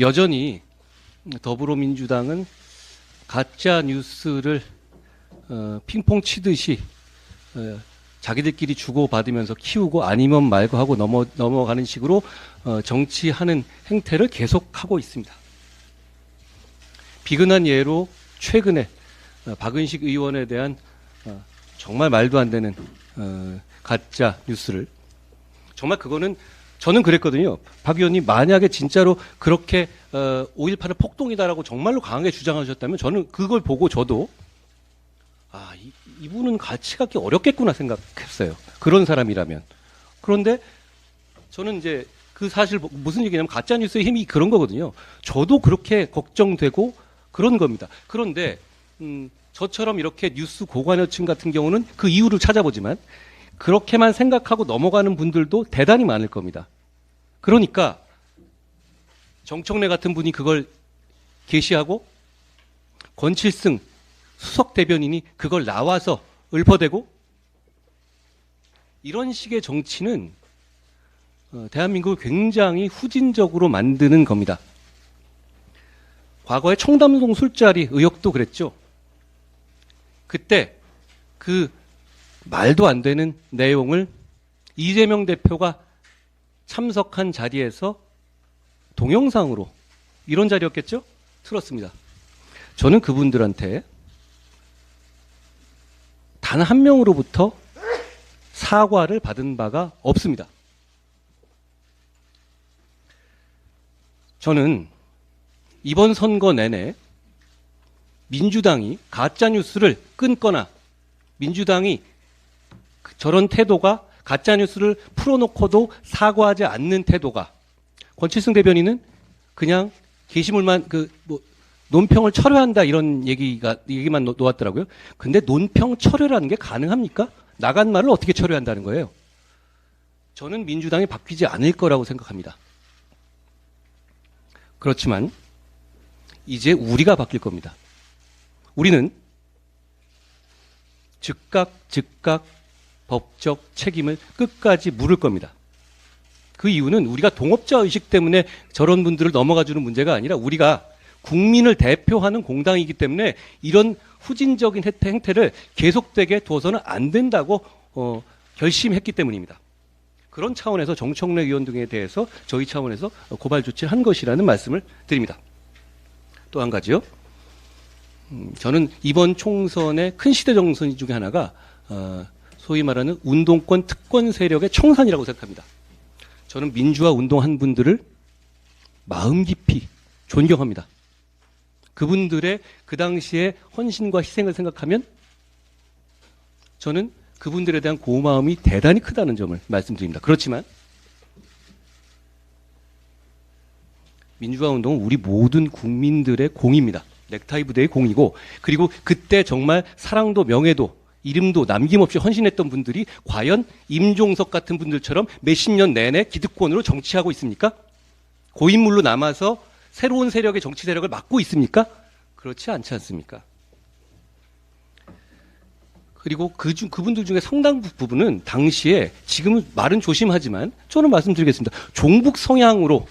여전히 더불어민주당은 가짜 뉴스를 핑퐁 치듯이 자기들끼리 주고받으면서 키우고 아니면 말고 하고 넘어가는 식으로 정치하는 행태를 계속하고 있습니다. 비근한 예로 최근에 박은식 의원에 대한 정말 말도 안 되는 가짜 뉴스를, 정말 그거는 저는 그랬거든요. 박 의원님 만약에 진짜로 그렇게 5.18은 폭동이다라고 정말로 강하게 주장하셨다면 저는 그걸 보고 저도 이분은 같이 갖기 어렵겠구나 생각했어요. 그런 사람이라면. 그런데 저는 이제 그 사실 무슨 얘기냐면 가짜뉴스의 힘이 그런 거거든요. 저도 그렇게 걱정되고 그런 겁니다. 그런데 저처럼 이렇게 뉴스 고관여층 같은 경우는 그 이유를 찾아보지만 그렇게만 생각하고 넘어가는 분들도 대단히 많을 겁니다. 그러니까 정청래 같은 분이 그걸 게시하고 권칠승 수석 대변인이 그걸 나와서 읊어대고, 이런 식의 정치는 대한민국을 굉장히 후진적으로 만드는 겁니다. 과거에 청담동 술자리 의혹도 그랬죠. 그때 그 말도 안 되는 내용을 이재명 대표가 참석한 자리에서 동영상으로, 이런 자리였겠죠? 틀었습니다. 저는 그분들한테 단 한 명으로부터 사과를 받은 바가 없습니다. 저는 이번 선거 내내 민주당이 가짜뉴스를 끊거나 민주당이 저런 태도가, 가짜뉴스를 풀어놓고도 사과하지 않는 태도가, 권칠승 대변인은 그냥 게시물만 논평을 철회한다 이런 얘기만 놓았더라고요. 근데 논평 철회라는 게 가능합니까? 나간 말을 어떻게 철회한다는 거예요? 저는 민주당이 바뀌지 않을 거라고 생각합니다. 그렇지만 이제 우리가 바뀔 겁니다. 우리는 즉각 법적 책임을 끝까지 물을 겁니다. 그 이유는 우리가 동업자 의식 때문에 저런 분들을 넘어가 주는 문제가 아니라 우리가 국민을 대표하는 공당이기 때문에 이런 후진적인 행태를 계속되게 둬서는 안 된다고 결심했기 때문입니다. 그런 차원에서 정청래 의원 등에 대해서 저희 차원에서 고발 조치를 한 것이라는 말씀을 드립니다. 또 한 가지요. 저는 이번 총선의 큰 시대 정선 중에 하나가 소위 말하는 운동권 특권 세력의 청산이라고 생각합니다. 저는 민주화 운동한 분들을 마음 깊이 존경합니다. 그분들의 그 당시의 헌신과 희생을 생각하면 저는 그분들에 대한 고마움이 대단히 크다는 점을 말씀드립니다. 그렇지만 민주화 운동은 우리 모든 국민들의 공입니다. 넥타이 부대의 공이고, 그리고 그때 정말 사랑도 명예도 이름도 남김없이 헌신했던 분들이 과연 임종석 같은 분들처럼 몇십 년 내내 기득권으로 정치하고 있습니까? 고인물로 남아서 새로운 세력의 정치 세력을 맡고 있습니까? 그렇지 않지 않습니까? 그리고 그분들 중에 상당 부분은 당시에, 지금은 말은 조심하지만 저는 말씀드리겠습니다. 종북 성향으로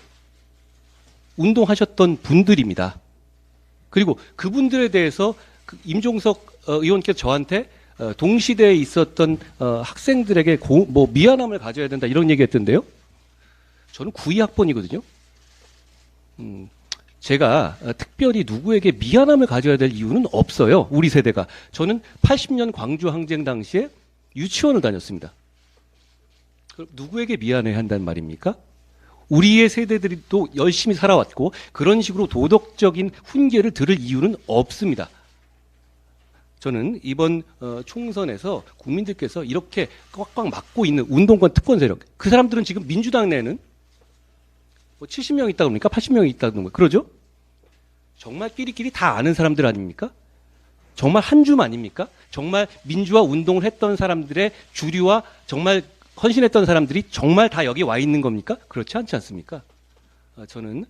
운동하셨던 분들입니다. 그리고 그분들에 대해서 임종석 의원께서 저한테 동시대에 있었던 학생들에게 미안함을 가져야 된다 이런 얘기했던데요. 저는 92학번이거든요. 제가 특별히 누구에게 미안함을 가져야 될 이유는 없어요. 우리 세대가. 저는 80년 광주 항쟁 당시에 유치원을 다녔습니다. 그럼 누구에게 미안해야 한다는 말입니까? 우리의 세대들이 또 열심히 살아왔고 그런 식으로 도덕적인 훈계를 들을 이유는 없습니다. 저는 이번 총선에서 국민들께서 이렇게 꽉꽉 막고 있는 운동권 특권 세력, 그 사람들은 지금 민주당 내에는 70명 있다 그럽니까? 80명이 있다 그러는 거예요. 그러죠? 정말 끼리끼리 다 아는 사람들 아닙니까? 정말 한 줌 아닙니까? 정말 민주화 운동을 했던 사람들의 주류와 정말 헌신했던 사람들이 정말 다 여기 와 있는 겁니까? 그렇지 않지 않습니까? 저는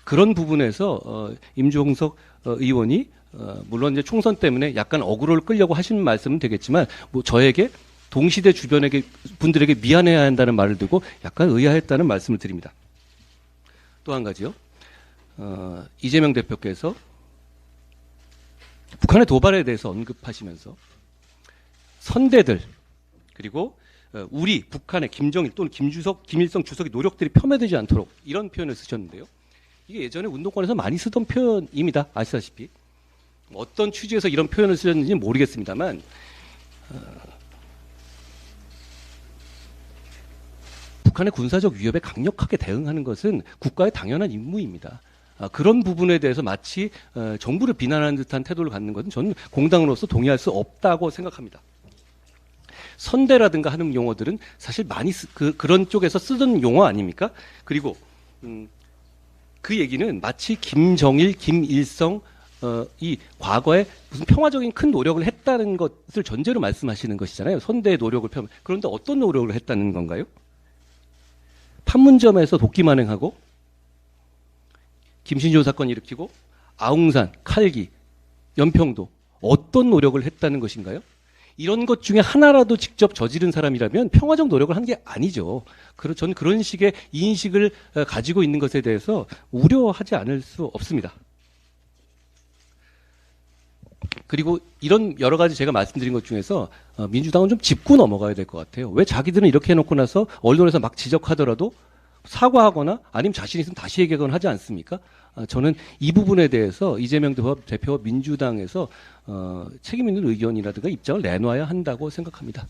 그런 부분에서 임종석 의원이 물론 이제 총선 때문에 약간 어그로를 끌려고 하신 말씀은 되겠지만 저에게 동시대 주변에게 분들에게 미안해야 한다는 말을 듣고 약간 의아했다는 말씀을 드립니다. 또 한 가지요. 이재명 대표께서 북한의 도발에 대해서 언급하시면서 선대들 그리고 우리 북한의 김정일 또는 김일성 주석의 노력들이 폄훼되지 않도록 이런 표현을 쓰셨는데요. 이게 예전에 운동권에서 많이 쓰던 표현입니다. 아시다시피 어떤 취지에서 이런 표현을 쓰셨는지는 모르겠습니다만 북한의 군사적 위협에 강력하게 대응하는 것은 국가의 당연한 임무입니다. 그런 부분에 대해서 마치 정부를 비난하는 듯한 태도를 갖는 것은 저는 공당으로서 동의할 수 없다고 생각합니다. 선대라든가 하는 용어들은 사실 많이 그런 쪽에서 쓰던 용어 아닙니까? 그리고 그 얘기는 마치 김정일, 김일성 이 과거에 무슨 평화적인 큰 노력을 했다는 것을 전제로 말씀하시는 것이잖아요. 선대의 노력을 그런데 어떤 노력을 했다는 건가요? 판문점에서 도끼 만행하고 김신조 사건 일으키고 아웅산, 칼기, 연평도 어떤 노력을 했다는 것인가요? 이런 것 중에 하나라도 직접 저지른 사람이라면 평화적 노력을 한 게 아니죠. 저는 그런 식의 인식을 가지고 있는 것에 대해서 우려하지 않을 수 없습니다. 그리고 이런 여러 가지 제가 말씀드린 것 중에서 민주당은 좀 짚고 넘어가야 될 것 같아요. 왜 자기들은 이렇게 해놓고 나서 언론에서 막 지적하더라도 사과하거나 아니면 자신 있으면 다시 얘기하거나 하지 않습니까? 저는 이 부분에 대해서 이재명 대표와 민주당에서 책임 있는 의견이라든가 입장을 내놔야 한다고 생각합니다.